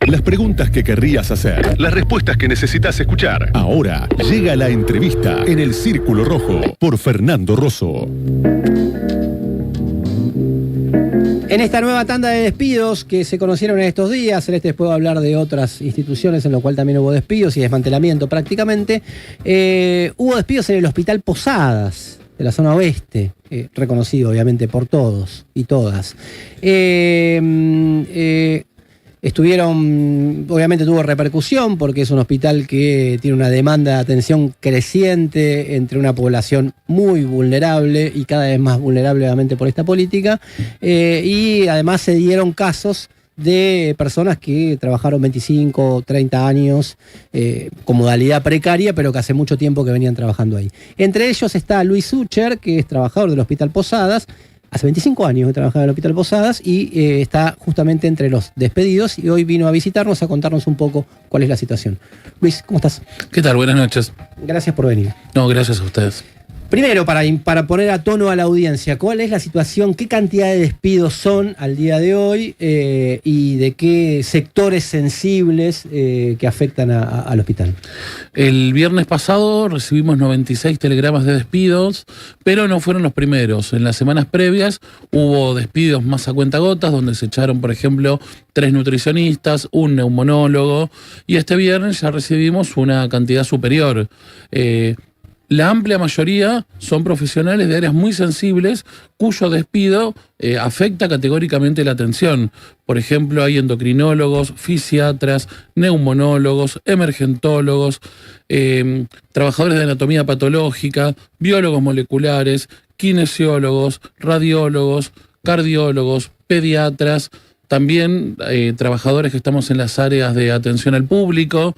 Las preguntas que querrías hacer, las respuestas que necesitas escuchar. Ahora llega la entrevista en el Círculo Rojo por Fernando Rosso. En esta nueva tanda de despidos que se conocieron en estos días, Celeste después va a hablar de otras instituciones en las cuales también hubo despidos y desmantelamiento prácticamente. Hubo despidos en el Hospital Posadas, de la zona oeste, reconocido obviamente por todos y todas. Obviamente tuvo repercusión porque es un hospital que tiene una demanda de atención creciente entre una población muy vulnerable y cada vez más vulnerable obviamente por esta política, y además se dieron casos de personas que trabajaron 25, 30 años con modalidad precaria, pero que hace mucho tiempo que venían trabajando ahí. Entre ellos está Luis Sucher, que es trabajador del Hospital Posadas. Hace 25 años que trabajaba en el Hospital Posadas y está justamente entre los despedidos y hoy vino a visitarnos, a contarnos un poco cuál es la situación. Luis, ¿cómo estás? ¿Qué tal? Buenas noches. Gracias por venir. No, gracias a ustedes. Primero, para poner a tono a la audiencia, ¿cuál es la situación? ¿Qué cantidad de despidos son al día de hoy y de qué sectores sensibles que afectan al hospital? El viernes pasado recibimos 96 telegramas de despidos, pero no fueron los primeros. En las semanas previas hubo despidos más a cuentagotas, donde se echaron, por ejemplo, 3 nutricionistas, un neumonólogo, y este viernes ya recibimos una cantidad superior. La amplia mayoría son profesionales de áreas muy sensibles cuyo despido afecta categóricamente la atención. Por ejemplo, hay endocrinólogos, fisiatras, neumonólogos, emergentólogos, trabajadores de anatomía patológica, biólogos moleculares, kinesiólogos, radiólogos, cardiólogos, pediatras, también trabajadores que estamos en las áreas de atención al público.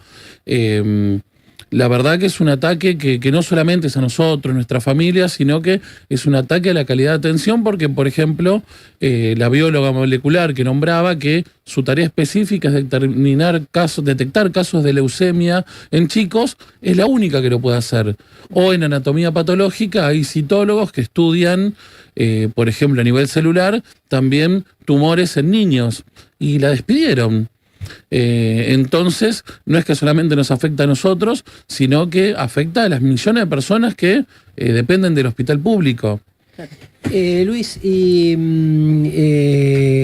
La verdad que es un ataque que no solamente es a nosotros, nuestra familia, sino que es un ataque a la calidad de atención porque, por ejemplo, la bióloga molecular que nombraba que su tarea específica es detectar casos de leucemia en chicos, es la única que lo puede hacer. O en anatomía patológica hay citólogos que estudian, por ejemplo, a nivel celular, también tumores en niños, y la despidieron. Entonces, no es que solamente nos afecta a nosotros, sino que afecta a las millones de personas que dependen del hospital público. Luis, ¿y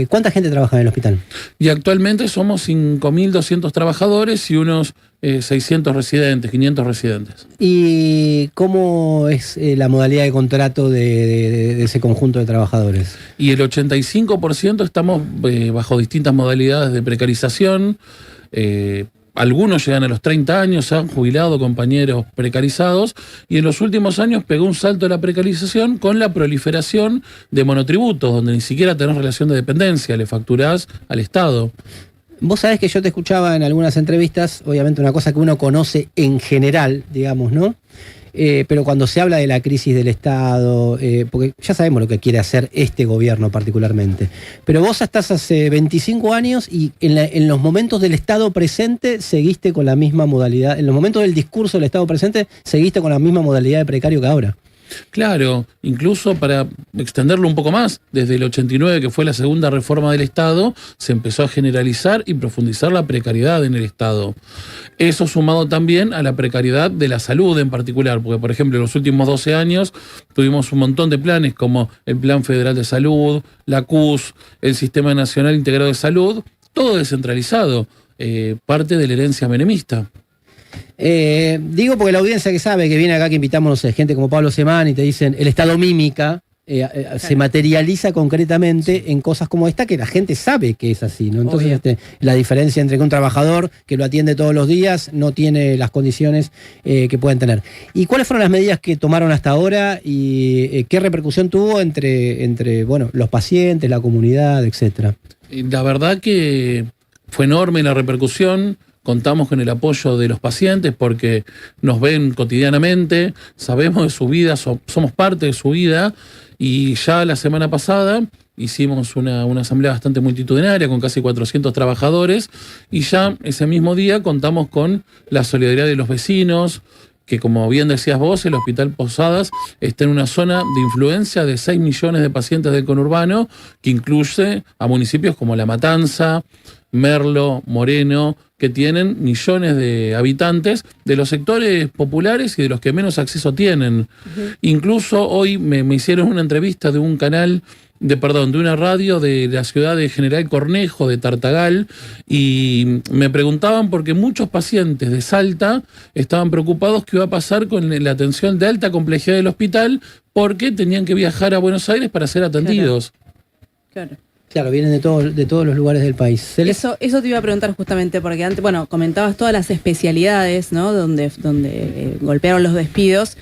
cuánta gente trabaja en el hospital? Y actualmente somos 5.200 trabajadores y unos 600 residentes, 500 residentes. ¿Y cómo es la modalidad de contrato de ese conjunto de trabajadores? Y el 85% estamos bajo distintas modalidades de precarización. Algunos llegan a los 30 años, se han jubilado compañeros precarizados, y en los últimos años pegó un salto la precarización con la proliferación de monotributos, donde ni siquiera tenés relación de dependencia, le facturás al Estado. Vos sabés que yo te escuchaba en algunas entrevistas, obviamente una cosa que uno conoce en general, digamos, ¿no? Pero cuando se habla de la crisis del Estado, porque ya sabemos lo que quiere hacer este gobierno particularmente, pero vos estás hace 25 años y en los momentos del Estado presente seguiste con la misma modalidad, en los momentos del discurso del Estado presente seguiste con la misma modalidad de precario que ahora. Claro, incluso para extenderlo un poco más, desde el 89, que fue la segunda reforma del Estado, se empezó a generalizar y profundizar la precariedad en el Estado. Eso sumado también a la precariedad de la salud en particular, porque por ejemplo en los últimos 12 años tuvimos un montón de planes como el Plan Federal de Salud, la CUS, el Sistema Nacional Integrado de Salud, todo descentralizado, parte de la herencia menemista. Digo porque la audiencia que sabe, que viene acá, que invitamos, no sé, gente como Pablo Semán y te dicen el Estado mímica, se materializa concretamente en cosas como esta que la gente sabe que es así, ¿no? Entonces la diferencia entre que un trabajador que lo atiende todos los días no tiene las condiciones que pueden tener. ¿Y cuáles fueron las medidas que tomaron hasta ahora y qué repercusión tuvo entre bueno, los pacientes, la comunidad, etcétera? La verdad que fue enorme la repercusión. Contamos con el apoyo de los pacientes porque nos ven cotidianamente, sabemos de su vida, somos parte de su vida, y ya la semana pasada hicimos una asamblea bastante multitudinaria con casi 400 trabajadores, y ya ese mismo día contamos con la solidaridad de los vecinos, que como bien decías vos, el Hospital Posadas está en una zona de influencia de 6 millones de pacientes del conurbano, que incluye a municipios como La Matanza, Merlo, Moreno, que tienen millones de habitantes, de los sectores populares y de los que menos acceso tienen. Incluso hoy me hicieron una entrevista de un canal, de una radio de la ciudad de General Cornejo, de Tartagal, y me preguntaban porque muchos pacientes de Salta estaban preocupados qué iba a pasar con la atención de alta complejidad del hospital, porque tenían que viajar a Buenos Aires para ser atendidos. Claro, vienen de todos los lugares del país. Eso te iba a preguntar justamente, porque antes, comentabas todas las especialidades, ¿no? Donde golpearon los despidos.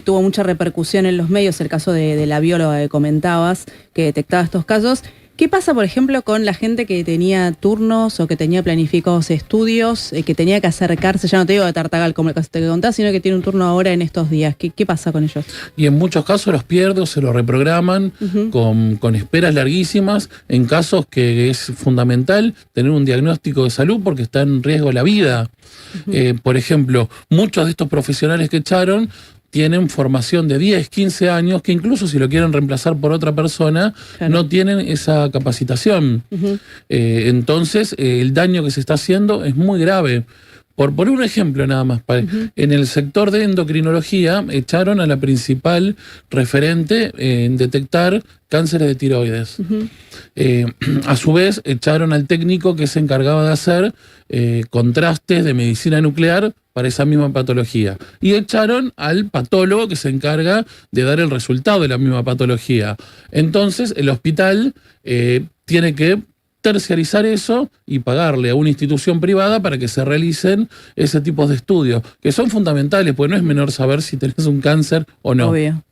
Tuvo mucha repercusión en los medios el caso de la bióloga que comentabas, que detectaba estos casos. ¿Qué pasa, por ejemplo, con la gente que tenía turnos o que tenía planificados estudios, que tenía que acercarse, ya no te digo de Tartagal como el caso que contás, sino que tiene un turno ahora en estos días? ¿Qué pasa con ellos? Y en muchos casos los pierden, se los reprograman con esperas larguísimas, en casos que es fundamental tener un diagnóstico de salud porque está en riesgo la vida. Por ejemplo, muchos de estos profesionales que echaron tienen formación de 10, 15 años, que incluso si lo quieren reemplazar por otra persona, no tienen esa capacitación. Entonces, el daño que se está haciendo es muy grave. Por poner un ejemplo nada más, en el sector de endocrinología echaron a la principal referente en detectar cánceres de tiroides. A su vez, echaron al técnico que se encargaba de hacer contrastes de medicina nuclear para esa misma patología. Y echaron al patólogo que se encarga de dar el resultado de la misma patología. Entonces, el hospital tiene que terciarizar eso y pagarle a una institución privada para que se realicen ese tipo de estudios, que son fundamentales, porque no es menor saber si tenés un cáncer o no. Obvio.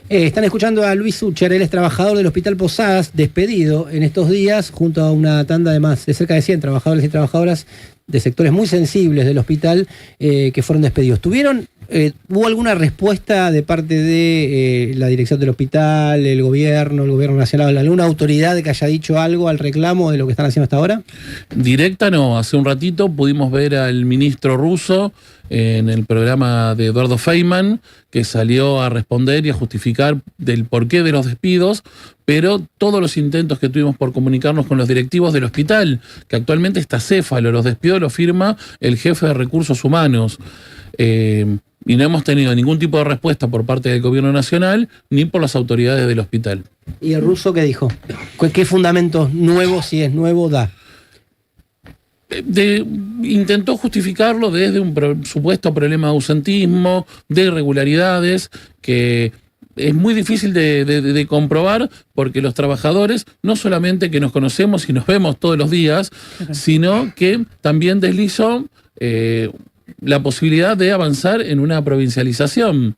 Están escuchando a Luis Sucher, él es trabajador del Hospital Posadas, despedido en estos días, junto a una tanda de cerca de 100 trabajadores y trabajadoras de sectores muy sensibles del hospital que fueron despedidos. ¿Hubo alguna respuesta de parte de la dirección del hospital, el gobierno nacional, alguna autoridad que haya dicho algo al reclamo de lo que están haciendo hasta ahora? Directa no. Hace un ratito pudimos ver al ministro Russo en el programa de Eduardo Feynman, que salió a responder y a justificar del porqué de los despidos, pero todos los intentos que tuvimos por comunicarnos con los directivos del hospital, que actualmente está acéfalo, los despidos los firma el jefe de recursos humanos, y no hemos tenido ningún tipo de respuesta por parte del gobierno nacional ni por las autoridades del hospital. ¿Y el Russo qué dijo? ¿Qué fundamentos nuevos, si es nuevo, da? Intentó justificarlo desde un supuesto problema de ausentismo, de irregularidades, que es muy difícil de comprobar, porque los trabajadores no solamente que nos conocemos y nos vemos todos los días, sino que también deslizó la posibilidad de avanzar en una provincialización,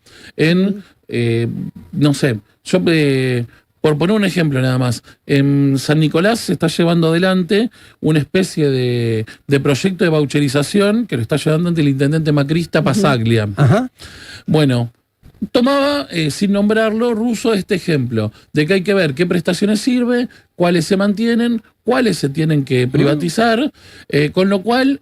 por poner un ejemplo nada más, en San Nicolás se está llevando adelante una especie de proyecto de voucherización que lo está llevando ante el intendente macrista Pasaglia. Bueno, tomaba, sin nombrarlo, Russo este ejemplo, de que hay que ver qué prestaciones sirve, cuáles se mantienen, cuáles se tienen que privatizar, con lo cual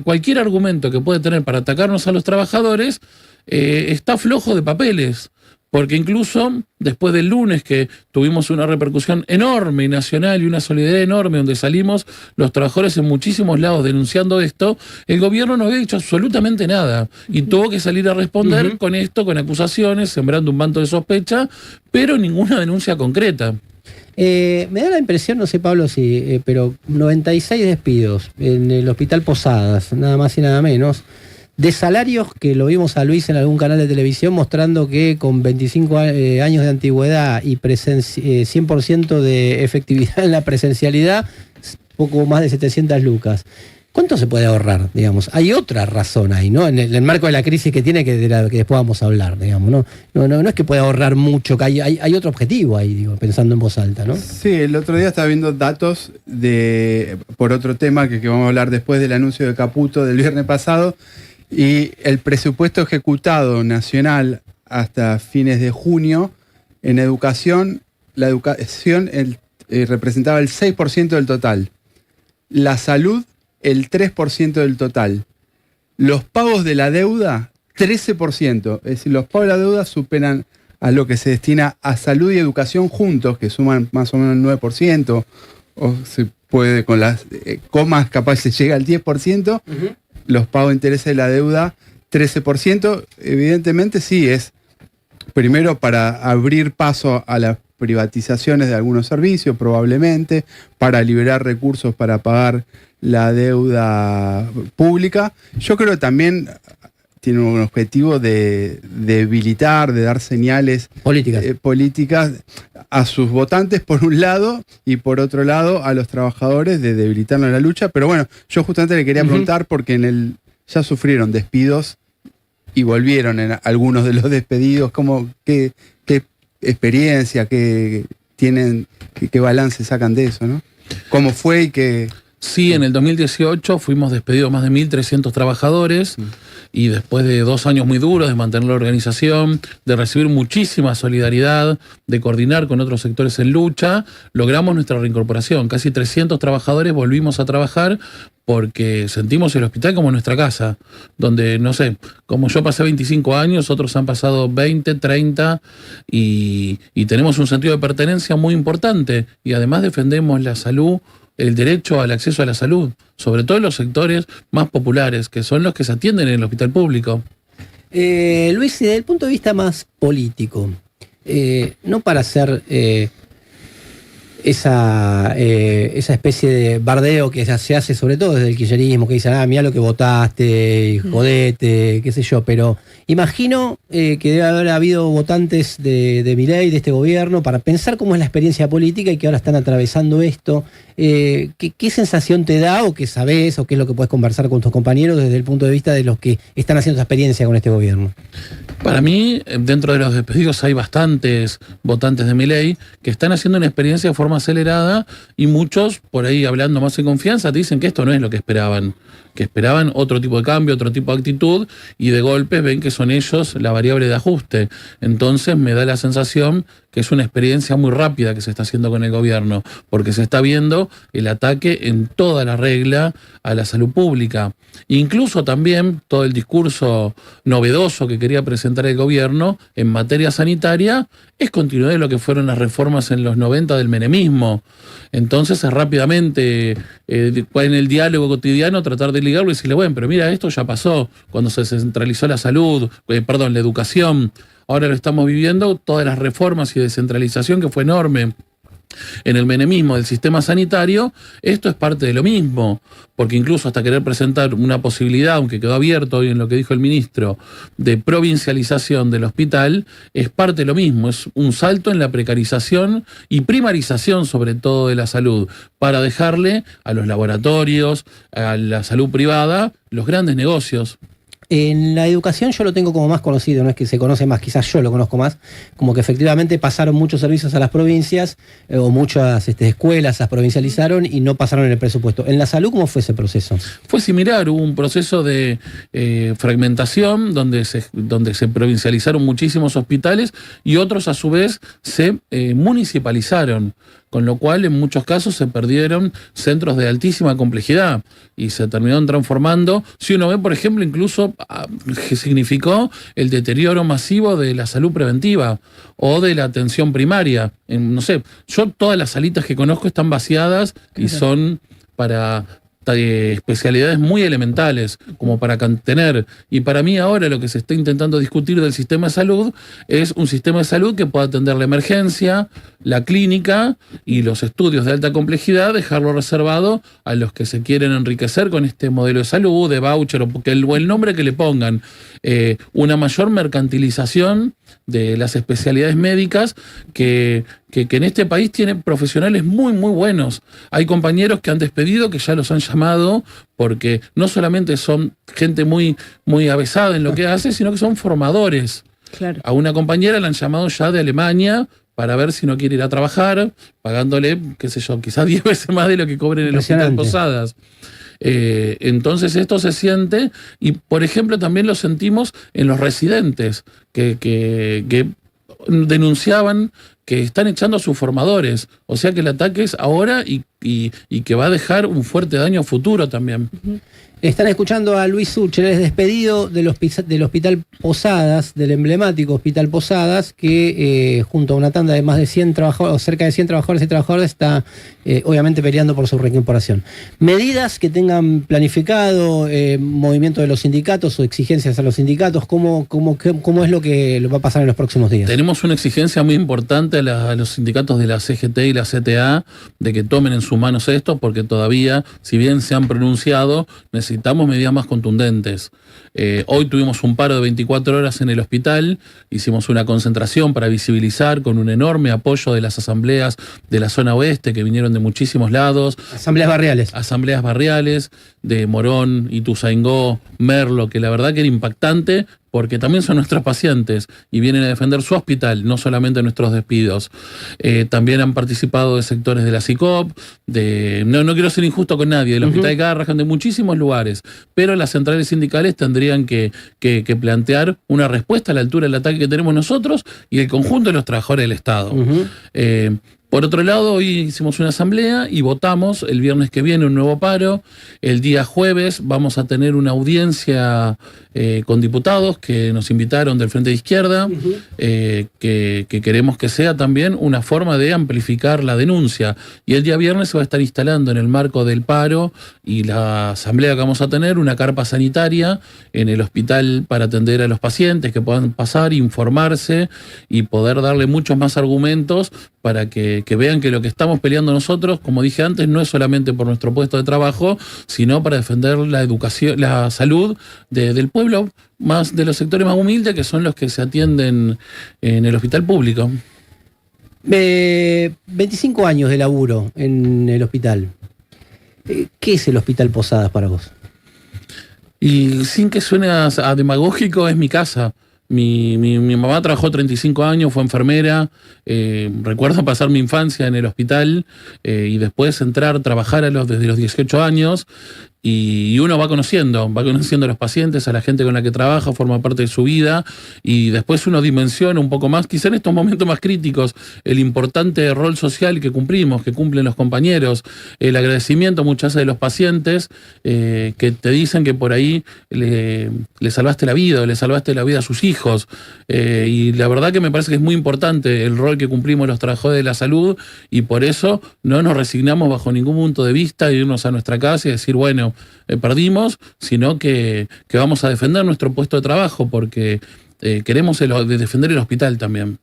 cualquier argumento que puede tener para atacarnos a los trabajadores está flojo de papeles. Porque incluso después del lunes que tuvimos una repercusión enorme nacional y una solidaridad enorme donde salimos los trabajadores en muchísimos lados denunciando esto, el gobierno no había dicho absolutamente nada y tuvo que salir a responder con esto, con acusaciones, sembrando un manto de sospecha, pero ninguna denuncia concreta. Me da la impresión, no sé Pablo pero 96 despidos en el Hospital Posadas, nada más y nada menos, de salarios que lo vimos a Luis en algún canal de televisión mostrando que con 25 años de antigüedad y 100% de efectividad en la presencialidad, poco más de 700 lucas. ¿Cuánto se puede ahorrar, digamos? Hay otra razón ahí, ¿no? En el marco de la crisis que tiene, que después vamos a hablar, digamos, no es que pueda ahorrar mucho, que hay otro objetivo ahí, digo, pensando en voz alta, ¿no? Sí, el otro día estaba viendo datos por otro tema que vamos a hablar después del anuncio de Caputo del viernes pasado, y el presupuesto ejecutado nacional hasta fines de junio en educación, la educación representaba el 6% del total. La salud, el 3% del total. Los pagos de la deuda, 13%. Es decir, los pagos de la deuda superan a lo que se destina a salud y educación juntos, que suman más o menos el 9%, o se puede con las comas capaz se llega al 10%, los pagos de interés de la deuda 13%, evidentemente sí es primero para abrir paso a las privatizaciones de algunos servicios, probablemente, para liberar recursos para pagar la deuda pública. Yo creo que también tiene un objetivo de debilitar, de dar señales políticas a sus votantes por un lado y por otro lado a los trabajadores, de debilitarnos en la lucha. Pero bueno, yo justamente le quería preguntar porque ya sufrieron despidos y volvieron en algunos de los despedidos. ¿Qué experiencia que tienen, qué balance sacan de eso, ¿no? ¿Cómo fue y qué? Sí, en el 2018 fuimos despedidos más de 1.300 trabajadores y después de 2 años muy duros de mantener la organización, de recibir muchísima solidaridad, de coordinar con otros sectores en lucha, logramos nuestra reincorporación. Casi 300 trabajadores volvimos a trabajar porque sentimos el hospital como nuestra casa, donde, no sé, como yo pasé 25 años, otros han pasado 20, 30 y tenemos un sentido de pertenencia muy importante y además defendemos la salud, el derecho al acceso a la salud, sobre todo en los sectores más populares, que son los que se atienden en el hospital público. Luis, y desde el punto de vista más político, no para hacer esa especie de bardeo que se hace sobre todo desde el kirchnerismo, que dicen, mirá lo que votaste, y jodete, qué sé yo, pero imagino que debe haber habido votantes de Milei, de este gobierno, para pensar cómo es la experiencia política y que ahora están atravesando esto. ¿Qué sensación te da o qué sabés o qué es lo que puedes conversar con tus compañeros desde el punto de vista de los que están haciendo esa experiencia con este gobierno? Para mí, dentro de los despedidos hay bastantes votantes de Milei que están haciendo una experiencia de forma acelerada y muchos, por ahí hablando más en confianza, te dicen que esto no es lo que esperaban otro tipo de cambio, otro tipo de actitud y de golpe ven que son ellos la variable de ajuste. Entonces me da la sensación que es una experiencia muy rápida que se está haciendo con el gobierno, porque se está viendo el ataque en toda la regla a la salud pública. Incluso también todo el discurso novedoso que quería presentar el gobierno en materia sanitaria es continuidad de lo que fueron las reformas en los 90 del menemismo. Entonces es rápidamente en el diálogo cotidiano tratar de ligarlo y decirle, bueno, pero mira, esto ya pasó cuando se centralizó la salud, la educación. Ahora lo estamos viviendo, todas las reformas y descentralización que fue enorme en el menemismo del sistema sanitario, esto es parte de lo mismo, porque incluso hasta querer presentar una posibilidad, aunque quedó abierto hoy en lo que dijo el ministro, de provincialización del hospital, es parte de lo mismo, es un salto en la precarización y primarización sobre todo de la salud, para dejarle a los laboratorios, a la salud privada, los grandes negocios. En la educación yo lo tengo como más conocido, no es que se conoce más, quizás yo lo conozco más, como que efectivamente pasaron muchos servicios a las provincias o muchas escuelas las provincializaron y no pasaron en el presupuesto. ¿En la salud cómo fue ese proceso? Fue similar, hubo un proceso de fragmentación donde se provincializaron muchísimos hospitales y otros a su vez se municipalizaron, con lo cual en muchos casos se perdieron centros de altísima complejidad y se terminaron transformando. Si uno ve, por ejemplo, incluso que significó el deterioro masivo de la salud preventiva o de la atención primaria. No sé, yo todas las salitas que conozco están vaciadas y son para especialidades muy elementales como para contener, y para mí ahora lo que se está intentando discutir del sistema de salud es un sistema de salud que pueda atender la emergencia, la clínica y los estudios de alta complejidad, dejarlo reservado a los que se quieren enriquecer con este modelo de salud, de voucher o el nombre que le pongan, una mayor mercantilización de las especialidades médicas que en este país tienen profesionales muy, muy buenos. Hay compañeros que han despedido, que ya los han llamado, porque no solamente son gente muy, muy avesada en lo que hace, sino que son formadores. Claro. A una compañera la han llamado ya de Alemania para ver si no quiere ir a trabajar, pagándole, qué sé yo, quizás 10 veces más de lo que cobren en el Hospital Posadas. Entonces esto se siente y, por ejemplo, también lo sentimos en los residentes que denunciaban que están echando a sus formadores. O sea que el ataque es ahora y que va a dejar un fuerte daño a futuro también. Están escuchando a Luis Sucher, es despedido del Hospital Posadas, del emblemático Hospital Posadas, que junto a una tanda de más de 100 trabajadores, o cerca de 100 trabajadores y trabajadoras, está obviamente peleando por su reincorporación. Medidas que tengan planificado, movimiento de los sindicatos o exigencias a los sindicatos, ¿cómo es lo que va a pasar en los próximos días? Tenemos una exigencia muy importante a los sindicatos de la CGT y la CTA de que tomen en sus manos esto, porque todavía, si bien se han pronunciado, necesitamos medidas más contundentes. Hoy tuvimos un paro de 24 horas en el hospital, hicimos una concentración para visibilizar con un enorme apoyo de las asambleas de la zona oeste que vinieron de muchísimos lados. Asambleas barriales. Asambleas barriales de Morón, Ituzaingó, Merlo, que la verdad que era impactante porque también son nuestros pacientes y vienen a defender su hospital, no solamente nuestros despidos. También han participado de sectores de la CICOP, no quiero ser injusto con nadie, del Hospital de Garrahan, de muchísimos lugares, pero las centrales sindicales tendrían que plantear una respuesta a la altura del ataque que tenemos nosotros y el conjunto de los trabajadores del Estado. Por otro lado, hoy hicimos una asamblea y votamos el viernes que viene un nuevo paro. El día jueves vamos a tener una audiencia con diputados que nos invitaron del Frente de Izquierda, que queremos que sea también una forma de amplificar la denuncia. Y el día viernes se va a estar instalando en el marco del paro y la asamblea que vamos a tener una carpa sanitaria en el hospital para atender a los pacientes que puedan pasar, informarse y poder darle muchos más argumentos para que vean que lo que estamos peleando nosotros, como dije antes, no es solamente por nuestro puesto de trabajo, sino para defender la educación, la salud del pueblo, más de los sectores más humildes, que son los que se atienden en el hospital público. 25 años de laburo en el hospital. ¿Qué es el Hospital Posadas para vos? Y sin que suene a demagógico, es mi casa. Mi mamá trabajó 35 años, fue enfermera, recuerdo pasar mi infancia en el hospital y después entrar a trabajar desde los 18 años. Y uno va conociendo a los pacientes, a la gente con la que trabaja, forma parte de su vida, y después uno dimensiona un poco más, quizá en estos momentos más críticos, el importante rol social que cumplen los compañeros, el agradecimiento muchas veces de los pacientes que te dicen que por ahí le salvaste la vida o le salvaste la vida a sus hijos, y la verdad que me parece que es muy importante el rol que cumplimos los trabajadores de la salud, y por eso no nos resignamos bajo ningún punto de vista de irnos a nuestra casa y decir, bueno, perdimos, sino que vamos a defender nuestro puesto de trabajo porque queremos defender el hospital también.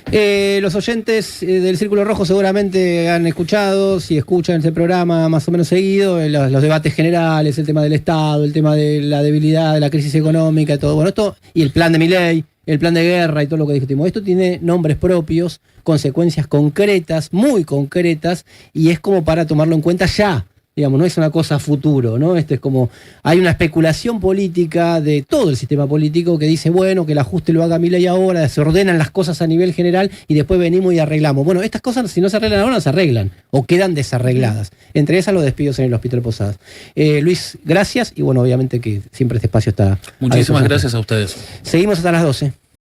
Los oyentes del Círculo Rojo seguramente han escuchado, si escuchan este programa más o menos seguido, los debates generales, el tema del Estado, el tema de la debilidad, de la crisis económica, todo. Bueno, esto y el plan de Milei, el plan de guerra y todo lo que discutimos. Esto tiene nombres propios, consecuencias concretas, muy concretas, y es como para tomarlo en cuenta ya. Digamos, no es una cosa a futuro, ¿no? Es como, hay una especulación política de todo el sistema político que dice, bueno, que el ajuste lo haga Milei ahora, se ordenan las cosas a nivel general y después venimos y arreglamos. Bueno, estas cosas, si no se arreglan ahora, no se arreglan, o quedan desarregladas. Entre esas los despidos en el Hospital Posadas. Luis, gracias, y bueno, obviamente que siempre este espacio está... Muchísimas gracias a ustedes. Seguimos hasta las 12.